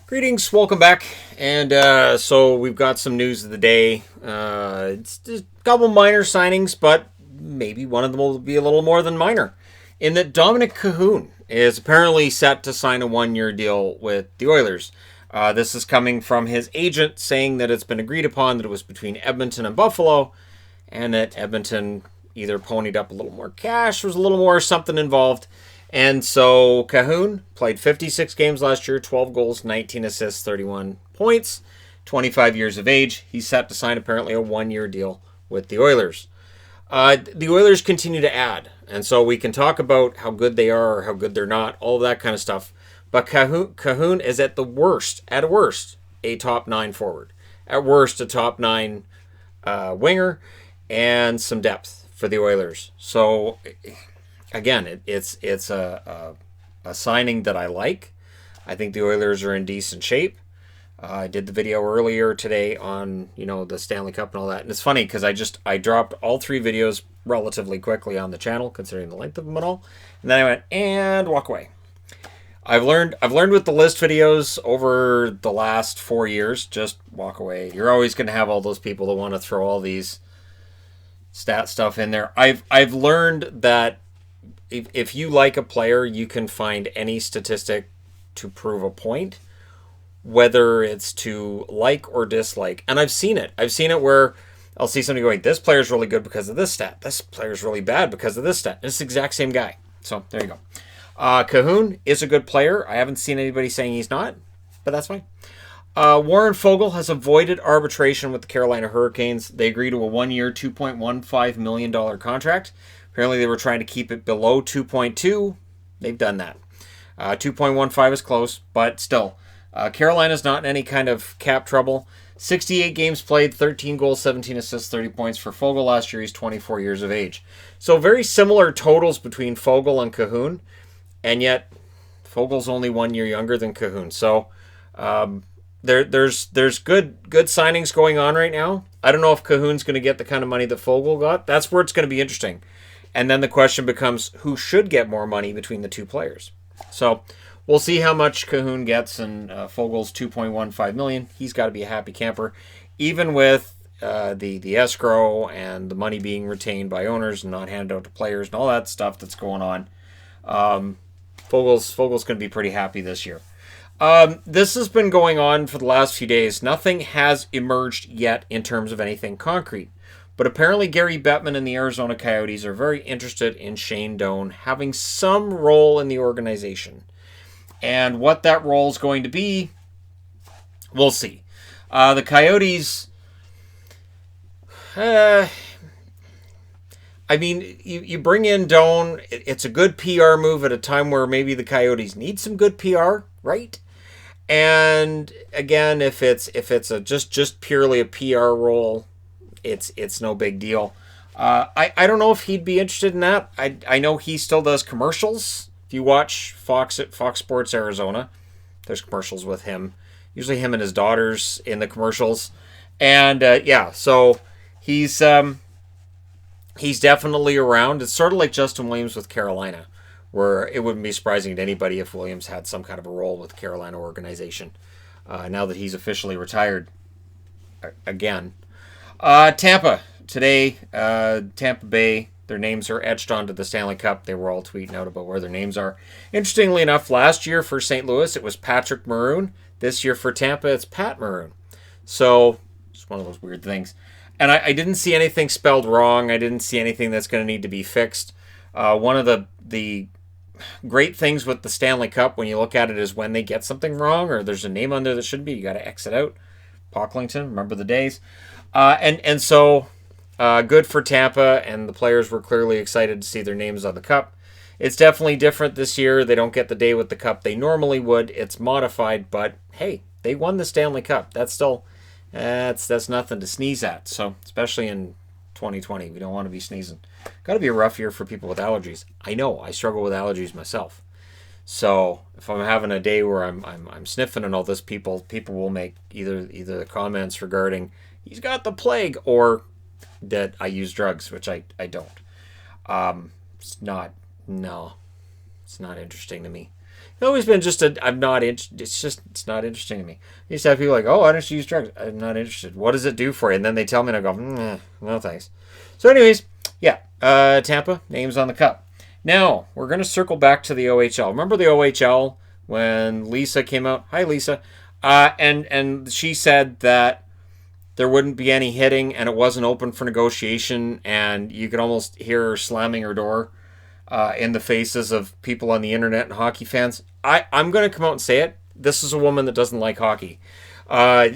Greetings, welcome back. And so we've got some news of the day. It's just a couple minor signings, but maybe one of them will be a little more than minor. In that Dominik Kahun is apparently set to sign a one-year deal with the Oilers. This is coming from his agent saying that it's been agreed upon that it was between Edmonton and Buffalo, and that Edmonton either ponied up a little more cash, was a little more something involved. And so Kahun played 56 games last year, 12 goals, 19 assists, 31 points, 25 years of age. He's set to sign apparently a one-year deal with the Oilers. The Oilers continue to add, and so we can talk about how good they are or how good they're not, all of that kind of stuff. But Kahun is at worst, a top 9 forward. At worst, a top 9 winger and some depth for the Oilers. So again, it's a signing that I like. I think the Oilers are in decent shape. I did the video earlier today on the Stanley Cup and all that, and it's funny because I dropped all 3 videos relatively quickly on the channel considering the length of them and all, and then I went and walk away. I've learned with the list videos over the last 4 years, just walk away. You're always going to have all those people that want to throw all these stat stuff in there. I've learned that if you like a player, you can find any statistic to prove a point, whether it's to like or dislike. And I've seen it. I've seen it where I'll see somebody going, this player's really good because of this stat. This player's really bad because of this stat. It's the exact same guy. So there you go. Kahun is a good player. I haven't seen anybody saying he's not, but that's fine. Warren Foegele has avoided arbitration with the Carolina Hurricanes. They agreed to a 1-year, $2.15 million contract. Apparently they were trying to keep it below 2.2. They've done that. 2.15 is close, but still. Carolina's not in any kind of cap trouble. 68 games played, 13 goals, 17 assists, 30 points for Foegele last year. He's 24 years of age. So very similar totals between Foegele and Kahun, and yet Foegele's only 1 year younger than Kahun. So there's good signings going on right now. I don't know if Kahun's going to get the kind of money that Foegele got. That's where it's going to be interesting. And then the question becomes, who should get more money between the two players? So we'll see how much Kahun gets, and Foegele's $2.15 million. He's got to be a happy camper, even with the escrow and the money being retained by owners and not handed out to players and all that stuff that's going on. Foegele's going to be pretty happy this year. This has been going on for the last few days. Nothing has emerged yet in terms of anything concrete. But apparently Gary Bettman and the Arizona Coyotes are very interested in Shane Doan having some role in the organization. And what that role is going to be, we'll see. The Coyotes, I mean, you bring in Doan. It's a good PR move at a time where maybe the Coyotes need some good PR, right? And again, if it's just purely a PR role, it's no big deal. I don't know if he'd be interested in that. I know he still does commercials. If you watch Fox Sports Arizona, there's commercials with him. Usually him and his daughters in the commercials. And so he's definitely around. It's sort of like Justin Williams with Carolina, where it wouldn't be surprising to anybody if Williams had some kind of a role with the Carolina organization now that he's officially retired again. Tampa today, Tampa Bay, their names are etched onto the Stanley Cup. They were all tweeting out about where their names are. Interestingly enough, last year for St. Louis, it was Patrick Maroon. This year for Tampa, it's Pat Maroon. So it's one of those weird things. And I didn't see anything spelled wrong. I didn't see anything that's going to need to be fixed. One of the great things with the Stanley Cup, when you look at it, is when they get something wrong or there's a name on there that shouldn't be, you got to X it out. Pocklington, remember the days. And so good for Tampa, and the players were clearly excited to see their names on the cup. It's definitely different this year. They don't get the day with the cup they normally would. It's modified, but hey, they won the Stanley Cup. That's still that's nothing to sneeze at. So especially in 2020, we don't want to be sneezing. Got to be a rough year for people with allergies. I know, I struggle with allergies myself. So if I'm having a day where I'm sniffing and all this, people will make either comments regarding he's got the plague or that I use drugs, which I don't. It's not interesting to me. always been just I'm not interested. It's not interesting to me. I used to have people like, oh, why don't you use drugs? I'm not interested. What does it do for you? And then they tell me, and I go, no thanks. So, anyways, yeah, Tampa, names on the cup. Now, we're going to circle back to the OHL. Remember the OHL when Lisa came out? Hi, Lisa. And she said that there wouldn't be any hitting and it wasn't open for negotiation, and you could almost hear her slamming her door in the faces of people on the internet and hockey fans. I'm going to come out and say it. This is a woman that doesn't like hockey.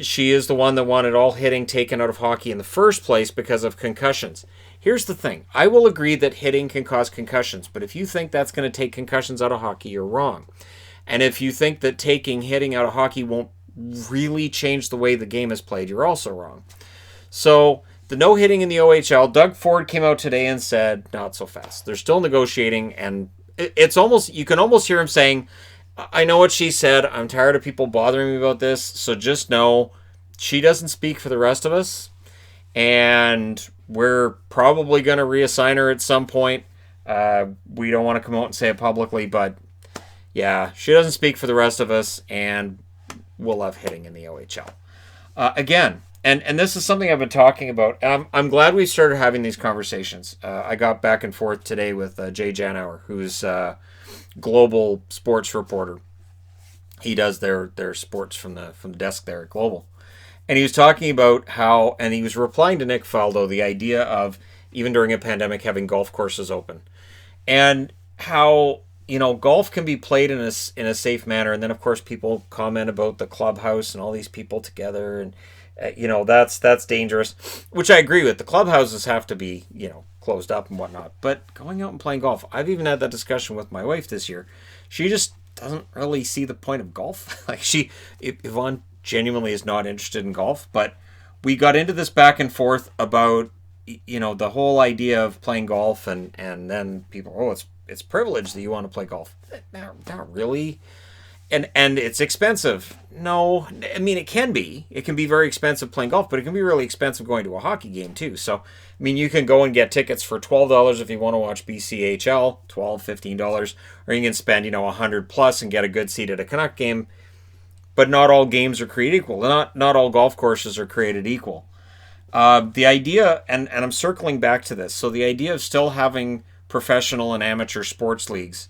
She is the one that wanted all hitting taken out of hockey in the first place because of concussions. Here's the thing. I will agree that hitting can cause concussions, but if you think that's going to take concussions out of hockey, you're wrong. And if you think that taking hitting out of hockey won't really change the way the game is played, you're also wrong. So the no hitting in the OHL, Doug Ford came out today and said, not so fast. They're still negotiating, and it's almost, you can almost hear him saying, I know what she said. I'm tired of people bothering me about this. So just know she doesn't speak for the rest of us. And we're probably going to reassign her at some point. We don't want to come out and say it publicly, but yeah, she doesn't speak for the rest of us, and we'll have hitting in the OHL. Again, and this is something I've been talking about. I'm glad we started having these conversations. I got back and forth today with Jay Janauer, who's global sports reporter. He does their sports from the desk there at Global. And he was talking about how, and he was replying to Nick Faldo, the idea of, even during a pandemic, having golf courses open. And how, golf can be played in a safe manner. And then, of course, people comment about the clubhouse and all these people together. And, that's dangerous, which I agree with. The clubhouses have to be, closed up and whatnot. But going out and playing golf, I've even had that discussion with my wife this year. She just doesn't really see the point of golf. Like Yvonne genuinely is not interested in golf, but we got into this back and forth about, the whole idea of playing golf, and then people, it's privilege that you want to play golf. Not really. And it's expensive. No, I mean, it can be very expensive playing golf, but it can be really expensive going to a hockey game too. So, I mean, you can go and get tickets for $12 if you want to watch BCHL, $12, $15, or you can spend, $100 plus and get a good seat at a Canuck game. But not all games are created equal. Not all golf courses are created equal. The idea, and I'm circling back to this, so the idea of still having professional and amateur sports leagues,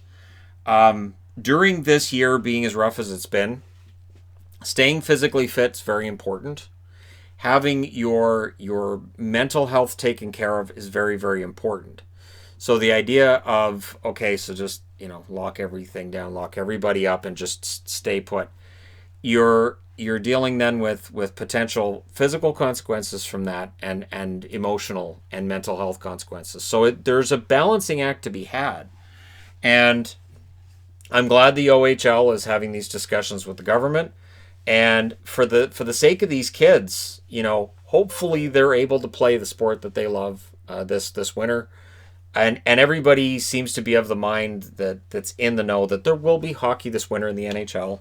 during this year being as rough as it's been, staying physically fit is very important. Having your mental health taken care of is very, very important. So the idea of, okay, so just, lock everything down, lock everybody up, and just stay put. You're dealing then with potential physical consequences from that, and emotional and mental health consequences. So there's a balancing act to be had. And I'm glad the OHL is having these discussions with the government. And for the sake of these kids, hopefully they're able to play the sport that they love this winter. And everybody seems to be of the mind that's in the know that there will be hockey this winter in the NHL.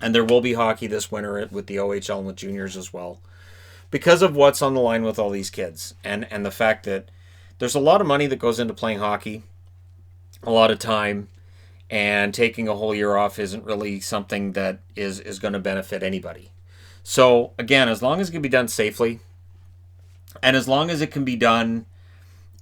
And there will be hockey this winter with the OHL and with juniors as well, because of what's on the line with all these kids, and the fact that there's a lot of money that goes into playing hockey, a lot of time, and taking a whole year off isn't really something that is going to benefit anybody. So again, as long as it can be done safely, and as long as it can be done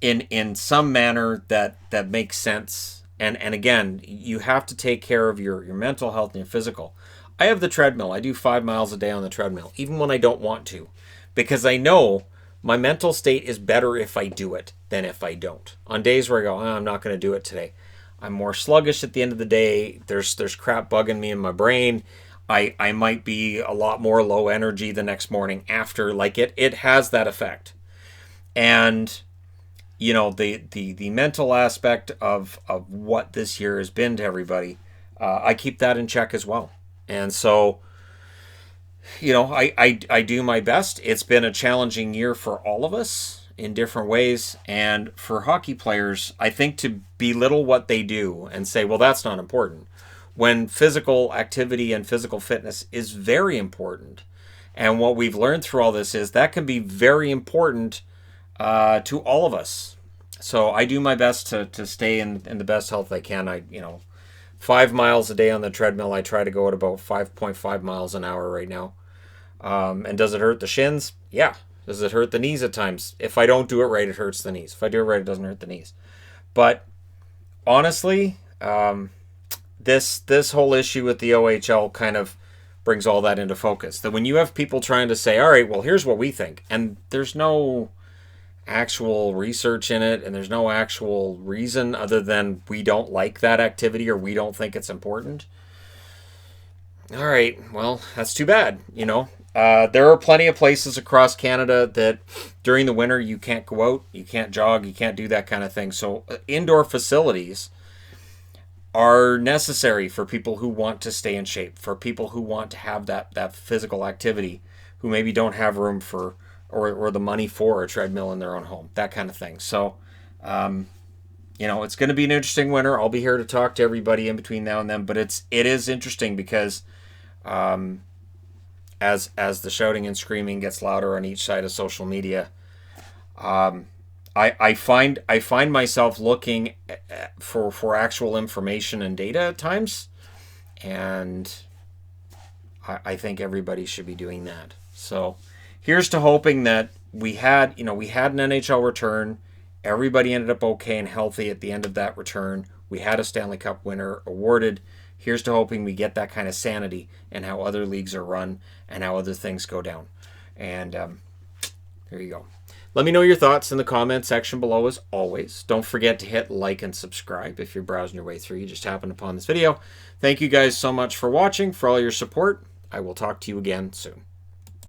in some manner that makes sense, and again, you have to take care of your mental health and your physical. I have the treadmill. I do 5 miles a day on the treadmill, even when I don't want to, because I know my mental state is better if I do it than if I don't. On days where I go, I'm not going to do it today, I'm more sluggish at the end of the day. There's crap bugging me in my brain. I might be a lot more low energy the next morning after. Like it has that effect. And the mental aspect of what this year has been to everybody, I keep that in check as well. And so, I do my best. It's been a challenging year for all of us in different ways. And for hockey players, I think to belittle what they do and say, well, that's not important, when physical activity and physical fitness is very important. And what we've learned through all this is that can be very important to all of us. So I do my best to stay in the best health I can. 5 miles a day on the treadmill. I try to go at about 5.5 miles an hour right now. And does it hurt the shins? Yeah. Does it hurt the knees at times? If I don't do it right, it hurts the knees. If I do it right, it doesn't hurt the knees. But honestly, this whole issue with the OHL kind of brings all that into focus. That when you have people trying to say, all right, well, here's what we think, and there's no actual research in it, and there's no actual reason other than we don't like that activity or we don't think it's important. All right, well, that's too bad, you know. There are plenty of places across Canada that during the winter you can't go out, you can't jog, you can't do that kind of thing. So indoor facilities are necessary for people who want to stay in shape, for people who want to have that physical activity, who maybe don't have room for or the money for a treadmill in their own home, that kind of thing. So, it's going to be an interesting winter. I'll be here to talk to everybody in between now and then, but it is interesting because as the shouting and screaming gets louder on each side of social media, I find myself looking for actual information and data at times, and I think everybody should be doing that. So here's to hoping that we had an NHL return. Everybody ended up okay and healthy at the end of that return. We had a Stanley Cup winner awarded. Here's to hoping we get that kind of sanity in how other leagues are run and how other things go down. And there you go. Let me know your thoughts in the comment section below as always. Don't forget to hit like and subscribe if you're browsing your way through. You just happened upon this video. Thank you guys so much for watching, for all your support. I will talk to you again soon.